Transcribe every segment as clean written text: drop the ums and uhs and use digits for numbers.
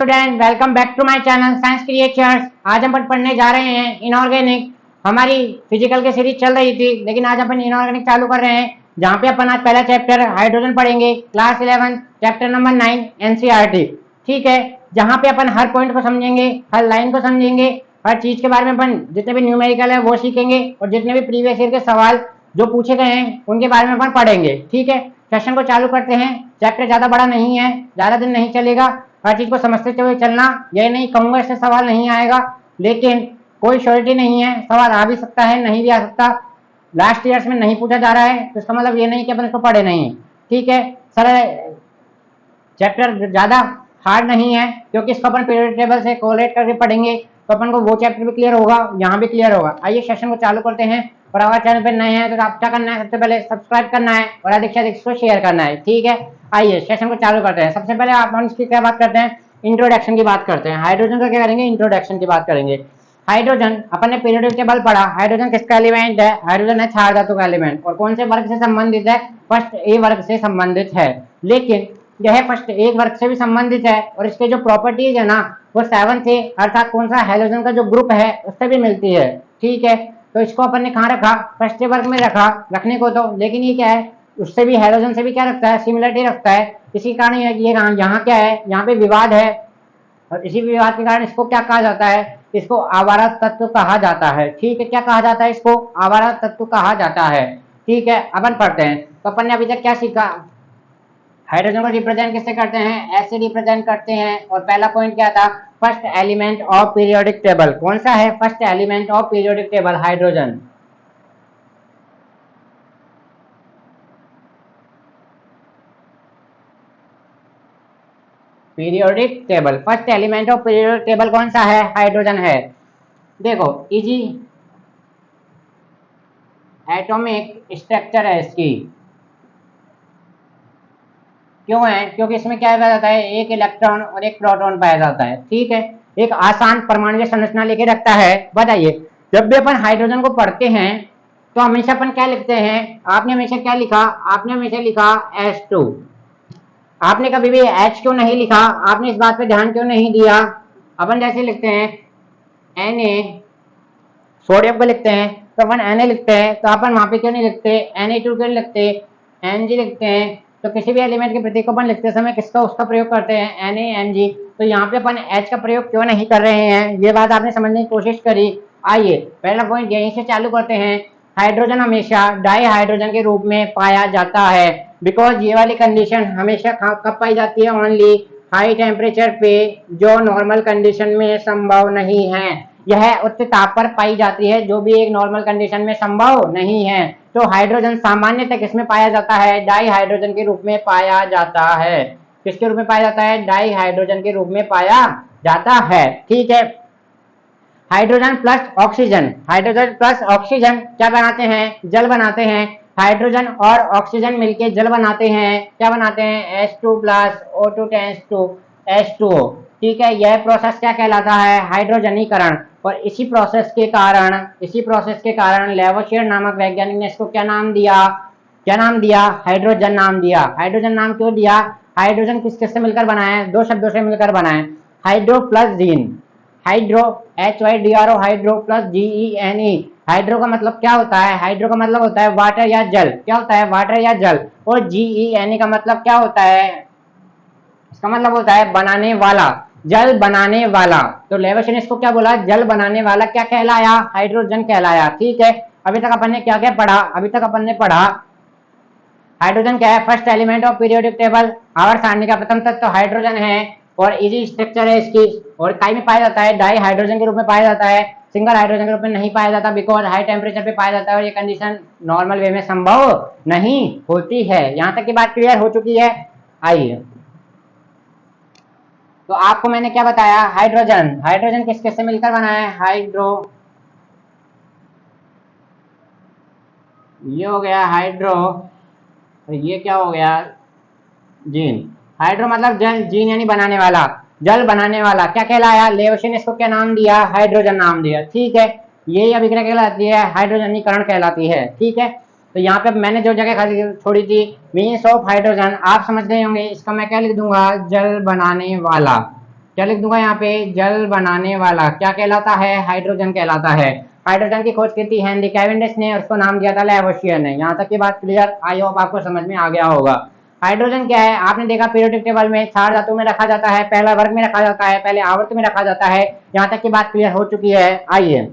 Student welcome back to my channel science creatures. आज हम पढ़ने जा रहे हैं इनऑर्गेनिक। हमारी फिजिकल की सीरीज चल रही थी, लेकिन आज अपन इनऑर्गेनिक चालू कर रहे हैं, जहाँ पे अपन आज पहला चैप्टर हाइड्रोजन पढ़ेंगे, क्लास 11 चैप्टर नंबर 9 एनसीईआरटी। ठीक है, जहाँ पे अपन हर पॉइंट को समझेंगे, हर लाइन को समझेंगे, हर चीज के बारे में अपन जितने भी न्यूमेरिकल है वो सीखेंगे, और जितने भी प्रीवियस ईयर के सवाल जो पूछे गए हैं उनके बारे में अपन पढ़ेंगे। ठीक है, सेशन को चालू करते हैं। चैप्टर ज्यादा बड़ा नहीं है, ज्यादा दिन नहीं चलेगा, हर चीज को समझते हुए चलना। ये नहीं कहूंगा इससे सवाल नहीं आएगा, लेकिन कोई श्योरिटी नहीं है, सवाल आ भी सकता है, नहीं भी आ सकता। लास्ट ईयर्स में नहीं पूछा जा रहा है तो इसका मतलब ये नहीं कि अपन इसको पढ़े नहीं। ठीक है सर, चैप्टर ज्यादा हार्ड नहीं है, क्योंकि इसको अपन पीरियड टेबल से कोरिलेट करके पढ़ेंगे, तो अपन को वो चैप्टर भी क्लियर होगा, यहाँ भी क्लियर होगा। आइए सेशन को चालू करते हैं। और अगर चैनल पर नए हैं तो आप क्या करना है, सबसे पहले सब्सक्राइब करना है और अधिक से अधिक इसको शेयर करना है। ठीक है, आइए सेशन को चालू करते हैं। सबसे पहले आप इसकी क्या बात करते हैं, इंट्रोडक्शन की बात करते हैं। हाइड्रोजन का क्या करेंगे, इंट्रोडक्शन की बात करेंगे। हाइड्रोजन अपन ने पीरियोडिक टेबल पढ़ा, हाइड्रोजन किसका एलिमेंट है, हाइड्रोजन है क्षार धातु का एलिमेंट, और कौन से वर्ग से संबंधित है, फर्स्ट ए वर्ग से संबंधित है। लेकिन यह फर्स्ट एक वर्ग से भी संबंधित है, और इसके जो प्रॉपर्टीज है ना वो 7 से, अर्थात कौन सा हाइड्रोजन का जो ग्रुप है उससे भी मिलती है। ठीक है, तो इसको अपन ने कहाँ रखा, फर्स्ट वर्ग में रखा, रखने को तो, लेकिन ये क्या है, उससे भी हाइड्रोजन से भी क्या रखता है, सिमिलरिटी रखता है। इसी कारण ये यहाँ क्या है, यहाँ पे विवाद है, और इसी विवाद के कारण इसको क्या कहा जाता है, इसको आवारा तत्व कहा जाता है। ठीक है, क्या कहा जाता है, इसको आवारा तत्व कहा जाता है। ठीक है, अपन पढ़ते हैं। तो अपन ने अभी तक क्या सीखा, हाइड्रोजन को रिप्रेजेंट किससे करते हैं, ऐसे रिप्रेजेंट करते हैं। और पहला पॉइंट क्या था, first element of periodic table. कौन सा है, first element of periodic table, hydrogen. Periodic table, first element of periodic table कौन सा है, हाइड्रोजन है। देखो इजी एटॉमिक स्ट्रक्चर है इसकी। क्यों है, क्योंकि इसमें क्या पाया जाता है, एक इलेक्ट्रॉन और एक प्रोटॉन पाया जाता है। ठीक है, एक आसान परमाणु संरचना लेके रखता है। बताइए, जब भी अपन हाइड्रोजन को पढ़ते हैं तो हमेशा अपन क्या लिखते हैं, आपने हमेशा क्या लिखा, आपने हमेशा लिखा H2। आपने कभी भी H क्यों नहीं लिखा, आपने इस बात पे ध्यान क्यों नहीं दिया। अपन जैसे लिखते हैं Na, सोडियम को लिखते हैं तो अपन Na लिखते हैं, तो अपन वहां पे क्यों नहीं लिखते Na2 क्यों नहीं लिखते, Mg लिखते हैं। तो किसी भी एलिमेंट के प्रतीक को अपन लिखते समय किसका उसका प्रयोग करते हैं, Na Mg। तो यहाँ पे अपन H का प्रयोग क्यों नहीं कर रहे हैं, ये बात आपने समझने की कोशिश करी। आइए पहला पॉइंट यहीं से चालू करते हैं। हाइड्रोजन हमेशा डाई हाइड्रोजन के रूप में पाया जाता है, बिकॉज ये वाली कंडीशन हमेशा कब पाई जाती है, ओनली हाई टेम्परेचर पे, जो नॉर्मल कंडीशन में संभव नहीं है। यह उच्च ताप पर पाई जाती है, जो भी एक नॉर्मल कंडीशन में संभव नहीं है। तो हाइड्रोजन सामान्यतः किसमें पाया जाता है, डाई हाइड्रोजन के रूप में पाया जाता है। किसके रूप में पाया जाता है, डाई हाइड्रोजन के रूप में पाया जाता है। ठीक है, hydrogen plus oxygen, hydrogen plus oxygen क्या बनाते हैं, जल बनाते हैं। हाइड्रोजन और ऑक्सीजन मिलके जल बनाते हैं, क्या बनाते हैं, H2 plus O2 tends to H2O। ठीक है, यह प्रोसेस क्या कहलाता है, हाइड्रोजनीकरण। और इसी प्रोसेस के कारण लेवोशियर नामक वैज्ञानिक ने इसको क्या नाम दिया, क्या नाम दिया, हाइड्रोजन नाम दिया। हाइड्रोजन नाम क्यों दिया, हाइड्रोजन किस किस से मिलकर बना है, दो शब्दों से मिलकर बना है, hydro plus gene. Hydro HYDRO, hydro plus GENE। Hydro का मतलब क्या होता है, हाइड्रो का मतलब होता है वाटर या जल, क्या होता है, वाटर या जल। और GENE का मतलब क्या होता है, इसका मतलब होता है बनाने वाला, जल बनाने वाला। तो लेवोशियर ने इसको क्या बोला, जल बनाने वाला क्या कहलाया, हाइड्रोजन कहलाया। ठीक है, अभी तक अपन ने क्या क्या पढ़ा, अभी तक अपन ने पढ़ा हाइड्रोजन क्या है, first element of periodic table, आवर्त सारणी का प्रथम तत्व तो हाइड्रोजन है, और इजी स्ट्रक्चर है इसकी, और काई में पाया जाता है, डाई हाइड्रोजन के रूप में पाया जाता है, सिंगल हाइड्रोजन के रूप में नहीं पाया जाता, बिकॉज हाई टेम्परेचर पे पाया जाता है, और ये कंडीशन नॉर्मल वे में संभव नहीं होती है। यहाँ तक की बात क्लियर हो चुकी है। आइए, तो आपको मैंने क्या बताया, हाइड्रोजन, हाइड्रोजन किस किस से मिलकर बना है, हाइड्रो, ये हो गया हाइड्रो, और ये क्या हो गया, जीन। हाइड्रो मतलब जल, जीन यानी बनाने वाला, जल बनाने वाला क्या कहलाया, लेवोशियर ने इसको क्या नाम दिया, हाइड्रोजन नाम दिया। ठीक है, ये अभिक्रिया कहलाती है, हाइड्रोजनीकरण कहलाती है। ठीक है, तो यहाँ पे मैंने जो जगह खाली छोड़ी थी, मीन्स ऑफ हाइड्रोजन, आप समझ गए होंगे, इसका मैं क्या लिख दूंगा, जल बनाने वाला। क्या लिख दूंगा यहाँ पे, जल बनाने वाला क्या कहलाता है, हाइड्रोजन कहलाता है। हाइड्रोजन की खोज की थी हेनरी कैवेंडिश ने, उसको नाम दिया था लैवोसियर ने। यहाँ तक की बात क्लियर, आई होप आपको समझ में आ गया होगा। हाइड्रोजन क्या है, आपने देखा पीरियोडिक टेबल में 4 धातु में रखा जाता है, पहला वर्ग में रखा जाता है, पहले आवर्त में रखा जाता है। यहाँ तक की बात क्लियर हो चुकी है। आइए,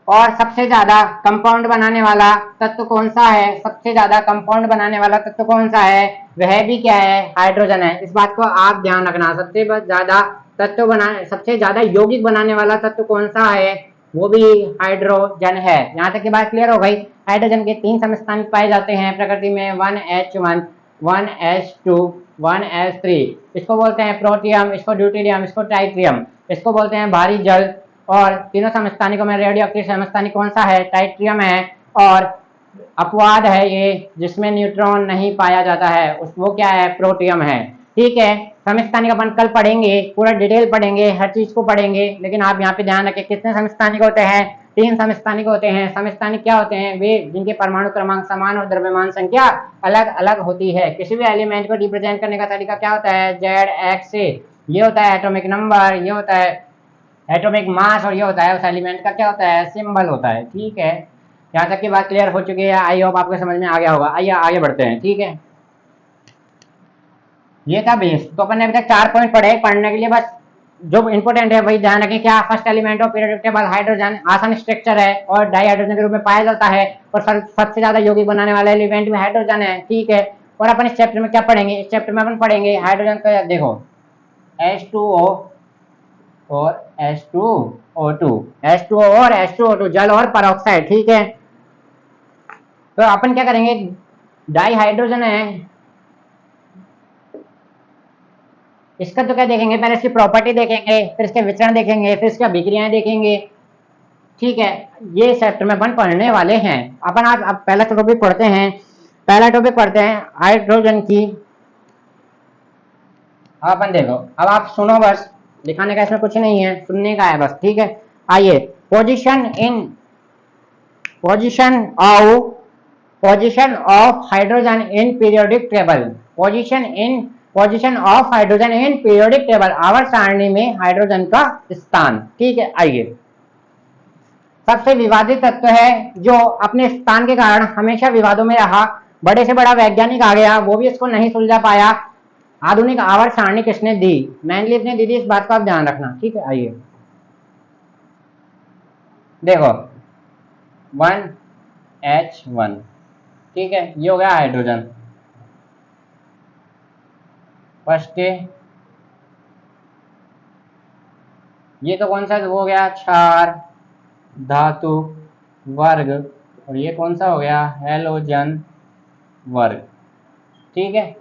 और सबसे ज्यादा कंपाउंड बनाने वाला तत्व कौन सा है, सबसे ज्यादा कंपाउंड बनाने वाला तत्व कौन सा है, वह भी क्या है, हाइड्रोजन है। इस बात को आप ध्यान रखना, सबसे ज्यादा तत्व बनाने, सबसे ज्यादा यौगिक बनाने वाला तत्व कौन सा है, वो भी हाइड्रोजन है। यहाँ तक की बात क्लियर हो गई। हाइड्रोजन के 3 समस्थानिक पाए जाते हैं प्रकृति में, 1H1, 1H2, 1H3। इसको बोलते हैं प्रोटियम, इसको ड्यूटेरियम, इसको ट्राइटियम, इसको बोलते हैं भारी जल। और तीनों समस्थानिकों में रेडियो एक्टिव समस्थानिक कौन सा है, टाइट्रियम है। और अपवाद है ये जिसमें न्यूट्रॉन नहीं पाया जाता है, उस वो क्या है, प्रोटियम है। ठीक है, समस्थानिक अपन कल पढ़ेंगे, पूरा डिटेल पढ़ेंगे, हर चीज को पढ़ेंगे। लेकिन आप यहाँ पे ध्यान रखें, कितने समस्थानिक होते हैं, 3 समस्थानिक होते हैं। समस्थानिक क्या होते हैं, वे जिनके परमाणु क्रमांक समान और द्रव्यमान संख्या अलग अलग होती है। किसी भी एलिमेंट को रिप्रेजेंट करने का तरीका क्या होता है, Z से। ये होता है एटॉमिक नंबर, ये होता है एटॉमिक मास, और ये होता है उस एलिमेंट का क्या होता है, सिंबल होता है। ठीक है, यहाँ तक की बात क्लियर हो चुकी है, आई होप आपको समझ में आ गया होगा। आइए आगे बढ़ते हैं। ठीक है, ये था बेस। तो अपन ने अभी तक 4 पॉइंट पढ़े, पढ़ने के लिए बस जो इंपॉर्टेंट है वही ध्यान रखें। क्या, first element of periodic table hydrogen, आसान स्ट्रक्चर है और डाई हाइड्रोजन के रूप में पाया जाता है, और सबसे ज्यादा यौगिक बनाने वाले एलिमेंट में हाइड्रोजन है। ठीक है, और अपन इस चैप्टर में क्या पढ़ेंगे, इस चैप्टर में अपन पढ़ेंगे हाइड्रोजन का, देखो H2O और H2O2, H2O और H2O2, जल और परऑक्साइड। ठीक है, तो अपन क्या करेंगे, डाई हाइड्रोजन है, इसका तो क्या देखेंगे, पहले इसकी प्रॉपर्टी देखेंगे, फिर इसके विचरण देखेंगे, फिर इसकी अभिक्रियाएं देखेंगे। ठीक है, ये चैप्टर में अपन पढ़ने वाले हैं। अपन आज अब पहला टॉपिक पढ़ते हैं, पहला टॉपिक पढ़ते हैं हाइड्रोजन की। अब अपन देखो, अब आप सुनो, बस दिखाने का इसमें कुछ नहीं है, सुनने का है बस। ठीक है, आइए, position of hydrogen in periodic table, position of hydrogen in periodic table, आवर्त सारणी में हाइड्रोजन का स्थान। ठीक है, आइए, सबसे विवादित तत्व है जो अपने स्थान के कारण हमेशा विवादों में रहा। बड़े से बड़ा वैज्ञानिक आ गया, वो भी इसको नहीं सुलझा पाया। आधुनिक आवर्त सारणी किसने दी, मैंडलीव ने दी थी, इस बात का आप ध्यान रखना। ठीक है, आइए देखो 1H1, ठीक है, ये हो गया हाइड्रोजन फर्स्ट। ये तो कौन सा हो गया, क्षार धातु वर्ग, और ये कौन सा हो गया, हैलोजन वर्ग। ठीक है,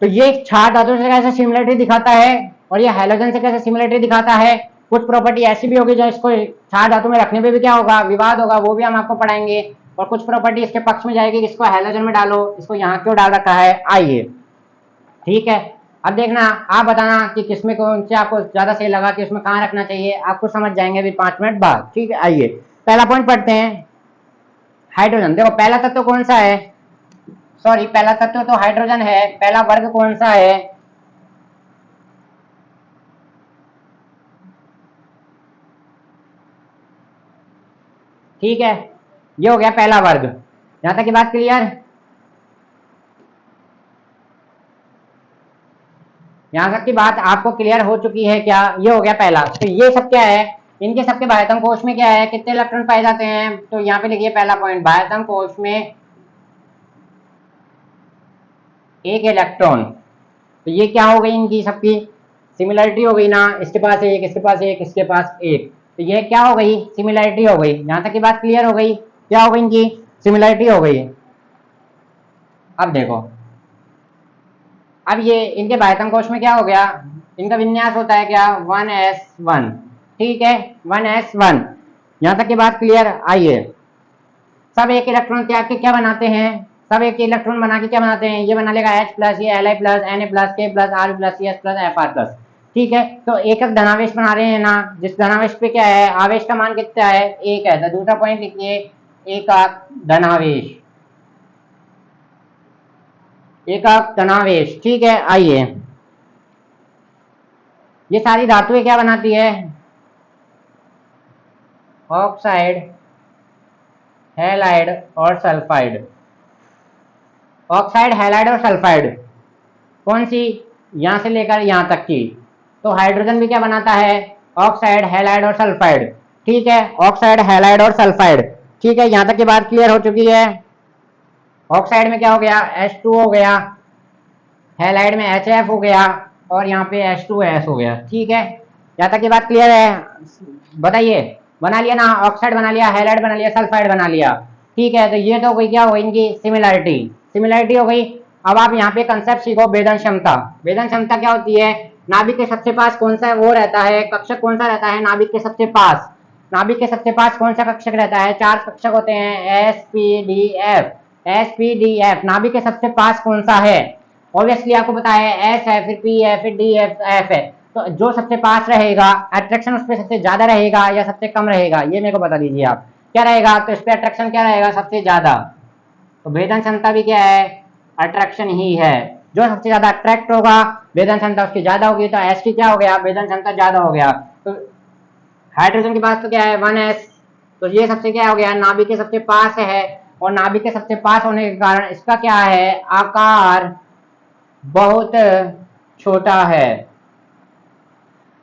तो ये क्षार धातु से कैसे सिमिलरिटी दिखाता है, और ये हैलोजन से कैसे सिमिलरिटी दिखाता है। कुछ प्रॉपर्टी ऐसी भी होगी जो इसको क्षार धातु में रखने पे भी क्या होगा, विवाद होगा, वो भी हम आपको पढ़ाएंगे। और कुछ प्रॉपर्टी इसके पक्ष में जाएगी, इसको हैलोजन में डालो, इसको यहाँ क्यों डाल रखा है। आइए, ठीक है, अब देखना, आप बताना कि किसमें कौन से आपको ज्यादा सही लगा, कि उसमें कहाँ रखना चाहिए, आपको समझ जाएंगे अभी 5 मिनट बाद। ठीक है, आइए पहला पॉइंट पढ़ते हैं, हाइड्रोजन। देखो पहला तत्व कौन सा है, सॉरी पहला तत्व तो हाइड्रोजन है, पहला वर्ग कौन सा है, ठीक है, ये हो गया पहला वर्ग। यहां तक की बात क्लियर, यहां तक की बात आपको क्लियर हो चुकी है क्या, ये हो गया पहला। तो ये सब क्या है, इनके सबके बाह्यतम कोश में क्या है, कितने इलेक्ट्रॉन पाए जाते हैं, तो यहाँ पे लिखिए पहला पॉइंट, बाह्यतम कोश में 1 इलेक्ट्रॉन। तो ये क्या हो गई, इनकी सबकी सिमिलरिटी हो गई ना, इसके पास एक, इसके पास एक, इसके पास एक, तो ये क्या हो गई, सिमिलरिटी हो गई। यहां तक की बात क्लियर हो गई, क्या हो गई, इनकी सिमिलरिटी हो गई। अब देखो, अब ये इनके बाह्यतम कोश में क्या हो गया, इनका विन्यास होता है क्या, 1s1, ठीक है, 1s1। यहां तक की बात क्लियर। आइए, सब एक इलेक्ट्रॉन त्याग के क्या बनाते हैं, सब एक इलेक्ट्रॉन बना के क्या बनाते हैं, ये बना लेगा H प्लस, ये Li plus, Na plus, K plus, R plus, CS plus, Fr plus. ठीक है, तो एक धनावेश बना रहे हैं ना, जिस धनावेश पे क्या है, आवेश का मान कितना है, 1 है, तो दूसरा पॉइंट लिखिए, एकक धनावेश, एकक धनावेश। ठीक है, आइए ये सारी धातुएं क्या बनाती है? ऑक्साइड, हैलाइड और सल्फाइड। ऑक्साइड, हैलाइड और सल्फाइड कौन सी? यहां से लेकर यहां तक की। तो हाइड्रोजन भी क्या बनाता है? ऑक्साइड, हैलाइड और सल्फाइड। ठीक है, ऑक्साइड, हैलाइड और सल्फाइड। ठीक है, यहां तक की बात क्लियर हो चुकी है। ऑक्साइड में क्या हो गया? H2 हो गया, हैलाइड में HF हो गया और यहाँ पे H2S हो गया। ठीक है, यहाँ तक की बात क्लियर है? बताइए, बना लिया ना? ऑक्साइड बना लिया, हैलाइड बना लिया, सल्फाइड बना लिया। ठीक है, तो ये तो कोई क्या हो गई इनकी सिमिलरिटी, सिमिलरिटी हो गई। अब आप यहाँ पे कंसेप्ट सीखो, वेदन क्षमता। वेदन क्षमता क्या होती है? नाभिक के सबसे पास कौन सा वो रहता है, कक्षक कौन सा रहता है नाभिक के सबसे पास? नाभिक के सबसे पास कौन सा कक्षक रहता है? 4 कक्षक होते हैं, SPDF। SPDF नाभिक के सबसे पास कौन सा है? ऑब्वियसली आपको पता है S है, फिर P है, फिर D है, F है। तो जो सबसे पास रहेगा, अट्रैक्शन उस पर सबसे ज्यादा रहेगा या सबसे कम रहेगा, ये मेरे को बता दीजिए आप। क्या रहेगा? तो इस पर अट्रैक्शन क्या रहेगा? सबसे ज्यादा। तो भेदन क्षमता भी क्या है? अट्रैक्शन ही है। जो सबसे ज्यादा अट्रैक्ट होगा, भेदन क्षमता उसकी ज्यादा होगी। तो S की क्या हो गया? भेदन क्षमता ज्यादा हो गया। तो हाइड्रोजन के पास तो क्या है? 1s। तो ये सबसे क्या हो गया? नाभिक के सबसे पास है, और नाभिक के सबसे पास होने के कारण इसका क्या है? आकार बहुत छोटा है।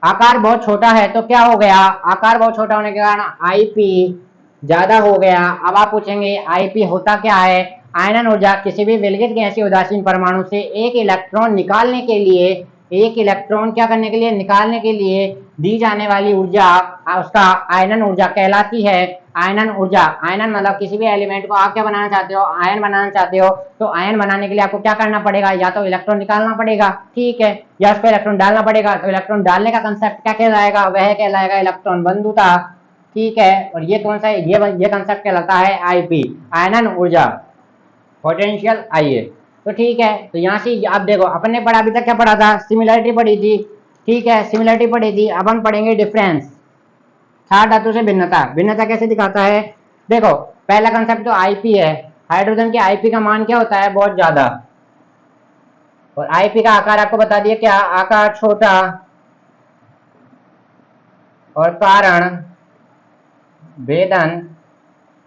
आकार बहुत छोटा है तो क्या हो गया? आकार बहुत छोटा होने के कारण आईपी ज्यादा हो गया। अब आप पूछेंगे आईपी होता क्या है? आयनन ऊर्जा किसी भी विलगित गैसीय उदासीन परमाणु से एक इलेक्ट्रॉन निकालने के लिए, एक इलेक्ट्रॉन क्या करने के लिए? निकालने के लिए दी जाने वाली ऊर्जा उसका आयनन ऊर्जा कहलाती है। आयनन ऊर्जा, आयनन मतलब किसी भी एलिमेंट को आप क्या बनाना चाहते हो? आयन बनाना चाहते हो। तो आयन बनाने के लिए आपको क्या करना पड़ेगा? या तो इलेक्ट्रॉन निकालना पड़ेगा, ठीक है, या उस पर इलेक्ट्रॉन डालना पड़ेगा। तो इलेक्ट्रॉन डालने का कंसेप्ट क्या कहलाएगा? वह कहलाएगा इलेक्ट्रॉन बंधुता। ठीक है, और ये कौन सा है? ये कंसेप्ट कहलाता है आईपी, आयनन ऊर्जा, पोटेंशियल। आइए, तो ठीक है, तो यहाँ से आप देखो, अपन ने पढ़ा, अभी तक क्या पढ़ा था? सिमिलरिटी पढ़ी थी। ठीक है, सिमिलरिटी पढ़ी थी। अब हम पढ़ेंगे डिफरेंस। क्षार धातु से भिन्नता। भिन्नता कैसे दिखाता है? देखो, पहला कंसेप्ट तो आईपी है। हाइड्रोजन के आईपी का मान क्या होता है? बहुत ज्यादा। और आईपी का आकार आपको बता दिया, क्या? आकार छोटा, और कारण भेदन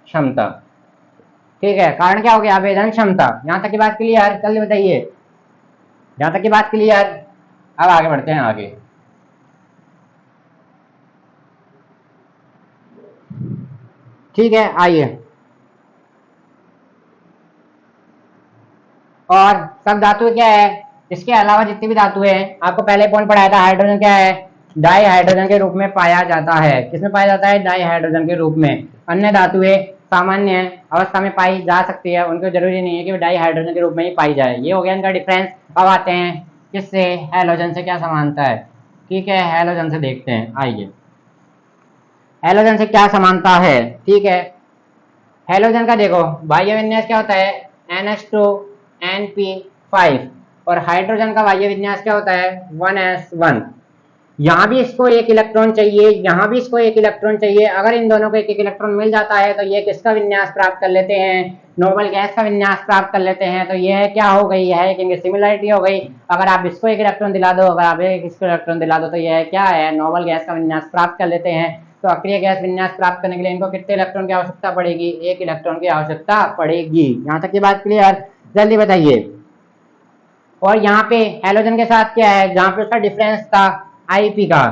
क्षमता। ठीक है, कारण क्या हो गया? भेदन क्षमता। यहां तक की बात क्लियर? जल्दी बताइए, यहां तक की बात क्लियर? अब आगे बढ़ते हैं आगे। ठीक है, आइए। और सब धातु क्या है? इसके अलावा जितनी भी धातु है, आपको पहले पॉइंट पढ़ाया था, हाइड्रोजन क्या है? डाई हाइड्रोजन के रूप में पाया जाता है। किसमें पाया जाता है? डाई हाइड्रोजन के रूप में। अन्य धातुएं सामान्य अवस्था में पाई जा सकती है, उनको जरूरी नहीं है कि डाई हाइड्रोजन के रूप में ही पाई जाए। ये हो गया इनका डिफरेंस। अब आते हैं किससे? हैलोजन से क्या समानता है। ठीक है, हैलोजन से देखते हैं, आइए। हैलोजन से क्या समानता है? ठीक है, हैलोजन का देखो, बाह्य विन्यास क्या होता है? NH2NP5। और हाइड्रोजन का बाह्य विन्यास क्या होता है? 1s1। यहाँ भी इसको एक इलेक्ट्रॉन चाहिए, यहाँ भी इसको एक इलेक्ट्रॉन चाहिए। अगर इन दोनों को एक एक इलेक्ट्रॉन मिल जाता है तो ये किसका विन्यास प्राप्त कर लेते हैं? नोबल गैस का विन्यास प्राप्त कर लेते हैं। तो यह क्या हो गई है? कि सिमिलरिटी हो गई। अगर आप इसको एक इलेक्ट्रॉन दिला दो, अगर आप इसको इलेक्ट्रॉन दिला दो, तो यह क्या है? नोबल गैस का विन्यास प्राप्त कर लेते हैं। तो अक्रिय गैस विन्यास प्राप्त करने के लिए इनको कितने इलेक्ट्रॉन की आवश्यकता पड़ेगी? एक इलेक्ट्रॉन की आवश्यकता पड़ेगी। यहाँ तक की बात क्लियर? जल्दी बताइए। और यहाँ पे हैलोजन के साथ क्या है? जहाँ पे उसका डिफरेंस था आईपी का।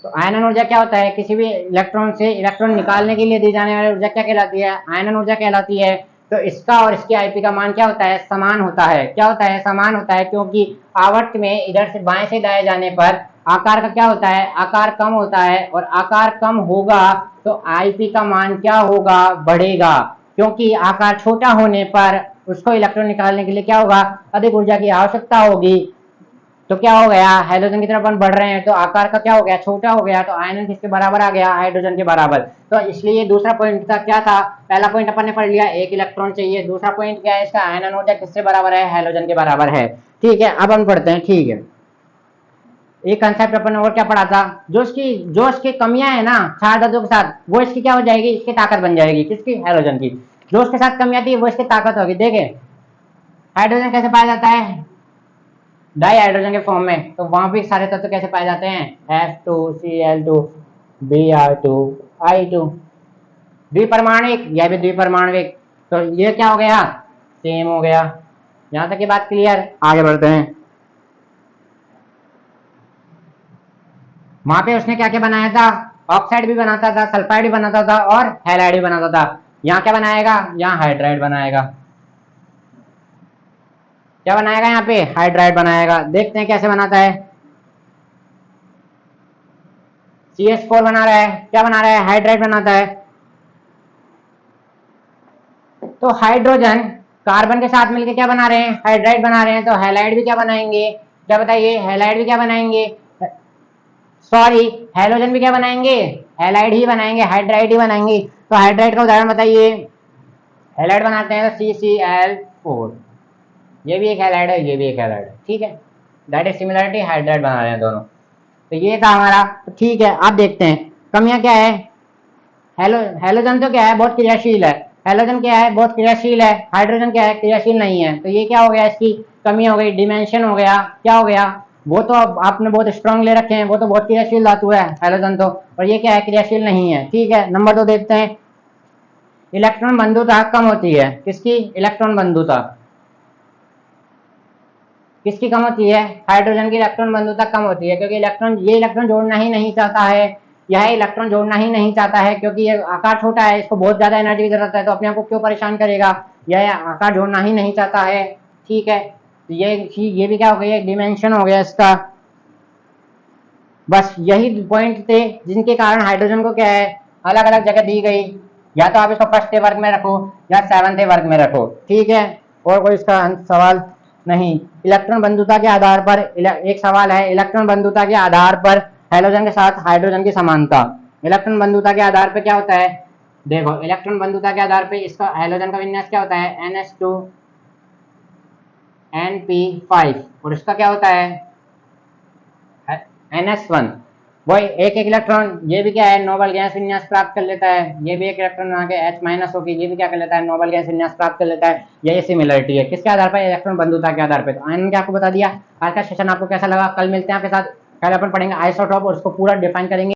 तो आयनन ऊर्जा क्या होता है? किसी भी इलेक्ट्रॉन से इलेक्ट्रॉन निकालने के लिए दी जाने वाली ऊर्जा क्या कहलाती है? आयनन ऊर्जा कहलाती है। तो इसका और इसके आईपी का मान क्या होता है? समान होता है। क्या होता है? समान होता है, क्योंकि आवर्त में इधर से बाएं से दाएं जाने पर आकार का क्या होता है? आकार कम होता है, और आकार कम होगा तो आईपी का मान क्या होगा? बढ़ेगा। क्योंकि आकार छोटा होने पर उसको इलेक्ट्रॉन निकालने के लिए क्या होगा? अधिक ऊर्जा की आवश्यकता होगी। तो क्या हो गया? हाइड्रोजन की तरफ अपन बढ़ रहे हैं तो आकार का क्या हो गया? छोटा हो गया। तो आयनन किसके बराबर आ गया? हाइड्रोजन के बराबर। तो इसलिए दूसरा पॉइंट था, क्या था? पहला पॉइंट अपन ने पढ़ लिया, एक इलेक्ट्रॉन चाहिए। दूसरा पॉइंट क्या है इसका? आयनन ऊर्जा किससे बराबर है? हाइड्रोजन के बराबर है। ठीक है, अब हम पढ़ते हैं। ठीक है, एक कंसेप्ट अपन ने और क्या पढ़ा था? जो इसकी कमियां है ना क्षार धातु के साथ, वो इसकी क्या हो जाएगी? इसकी ताकत बन जाएगी। किसकी? हाइड्रोजन की। जो उसके साथ कमियां थी वो इसकी ताकत होगी। देखे हाइड्रोजन कैसे पाया जाता है? डाई हाइड्रोजन के फॉर्म में, तो वहां भी सारे तत्व कैसे पाए जाते हैं, F2Cl2 Br2I2, द्विपरमाणविक, यह भी द्विपरमाणविक। तो ये क्या हो गया, सेम हो गया। यहां तक की बात क्लियर, आगे बढ़ते हैं। वहां पे उसने क्या क्या बनाया था, ऑक्साइड भी बनाता था, सल्फाइड भी बनाता था और हैलाइड भी बनाता था। यहाँ क्या बनाएगा, यहाँ हाइड्राइड बनाएगा। क्या बनाएगा, यहाँ पे हाइड्राइड बनाएगा। देखते हैं कैसे बनाता है। CH4 बना रहा है, क्या बना रहा है, हाइड्राइड बनाता है। तो हाइड्रोजन कार्बन के साथ मिलकर क्या बना रहे हैं, हाइड्राइड बना रहे हैं। तो हैलाइड भी क्या बनाएंगे, क्या बताइए, हैलाइड भी क्या बनाएंगे, सॉरी हैलोजन भी क्या बनाएंगे, हैलाइड ही बनाएंगे, हाइड्राइड ही बनाएंगे। तो हाइड्राइड का उदाहरण बताइए, हैलाइड बनाते हैं तो CCl4, ये भी एक हैलाइड है, ये भी एक हैलाइड है, ठीक है। दैट इज सिमिलरिटी, हाइड्राइड बना रहे हैं दोनों। तो ये था हमारा, तो ठीक है। अब देखते हैं कमियां क्या है। हैलोजन तो क्या है, बहुत क्रियाशील है। हैलोजन क्या है, बहुत क्रियाशील है। हाइड्रोजन क्या है, क्रियाशील नहीं है। तो ये क्या हो गया, इसकी कमी हो गई, डिमेंशन हो गया। क्या हो गया, वो तो अब आपने बहुत स्ट्रांग ले रखे हैं, वो तो बहुत क्रियाशील धातु है हैलोजन तो, और ये क्या है, क्रियाशील नहीं है, ठीक है। नंबर 2 देखते हैं, इलेक्ट्रॉन बंधुता कम होती है। किसकी, इलेक्ट्रॉन बंधुता किसकी कम होती है, हाइड्रोजन की इलेक्ट्रॉन बंधुता कम होती है, क्योंकि ये इलेक्ट्रॉन जोड़ना ही नहीं चाहता है, यह इलेक्ट्रॉन जोड़ना ही नहीं चाहता है, क्योंकि ये आकार छोटा है, इसको बहुत ज्यादा एनर्जी की जरूरत है, तो अपने आप को क्यों परेशान करेगा, यह आकार जोड़ना ही नहीं चाहता है, ठीक है। तो ये भी क्या हो गया, डिमेंशन हो गया इसका। बस यही पॉइंट थे जिनके कारण हाइड्रोजन को क्या है, अलग अलग जगह दी गई। या तो आप इसको फर्स्ट वर्ग में रखो या 7वें वर्ग में रखो, ठीक है। और कोई इसका सवाल नहीं। इलेक्ट्रॉन बंधुता के आधार पर एक सवाल है, इलेक्ट्रॉन बंधुता के आधार पर हैलोजन के साथ हाइड्रोजन की समानता। इलेक्ट्रॉन बंधुता के आधार पर क्या होता है, देखो इलेक्ट्रॉन बंधुता के आधार पर इसका हाइड्रोजन का विन्यास क्या होता है, NH2Np5, और इसका क्या होता है NS1। वही एक एक इलेक्ट्रॉन, ये भी क्या है, नोबल गैस विन्यास प्राप्त कर लेता है। ये भी एक इलेक्ट्रॉन आगे H- होगी, ये भी क्या कर लेता है, नोबल गैस विन्यास प्राप्त कर लेता है। यही सिमिलरिटी है, किसके आधार पर, इलेक्ट्रॉन बंधुता के आधार पर। तो मैंने क्या आपको बता दिया। आज का सेशन आपको कैसा लगा, कल मिलते हैं आपके साथ। कल अपन पढ़ेंगे आइसोटोप और उसको पूरा डिफाइन करेंगे।